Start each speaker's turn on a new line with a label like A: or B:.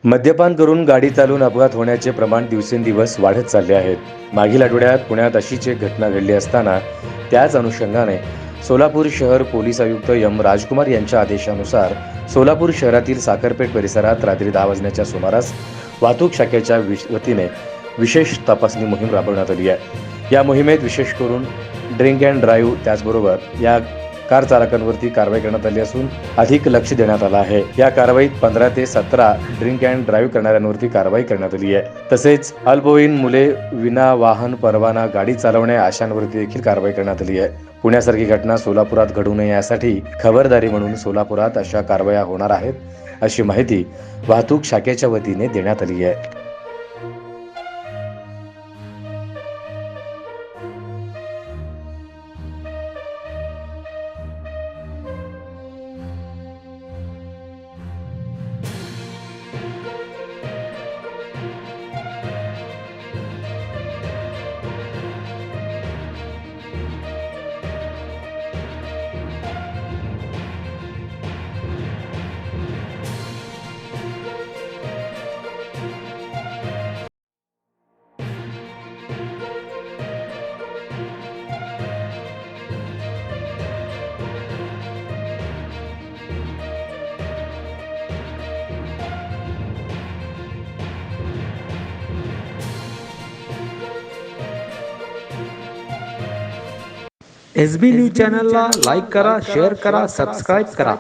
A: मद्यपान करून गाडी चालवून अपघात होण्याचे प्रमाण दिवसेंदिवस वाढत चालले आहेत. मागील आठवड्यात पुण्यात अशीच एक घटना घडली असताना त्याच अनुषंगाने सोलापूर शहर पोलीस आयुक्त एम राजकुमार यांच्या आदेशानुसार सोलापूर शहरातील साखरपेठ परिसरात रात्री 10 वाजण्याच्या सुमारास वाहतूक शाखेच्या वतीने विशेष तपासणी मोहीम राबवण्यात आली आहे. या मोहिमेत विशेष करून ड्रिंक अँड ड्राईव्ह त्याचबरोबर या कार चालकांवरती कारवाई करण्यात आली असून अधिक लक्ष देण्यात आलं आहे. या कारवाईत 15 ते 17 ड्रिंक अँड ड्राईव्ह करणाऱ्यांवरती कारवाई करण्यात आली आहे. तसेच अल्पवयीन मुले विना वाहन परवाना गाडी चालवण्या अशांवरती देखील कारवाई करण्यात आली आहे. पुण्यासारखी घटना सोलापुरात घडू नये यासाठी खबरदारी म्हणून सोलापुरात अशा कारवाया होणार आहेत, अशी माहिती वाहतूक शाखेच्या वतीने देण्यात आली आहे.
B: SB न्यूज चॅनलला लाईक करा, शेअर करा, सबस्क्राईब करा.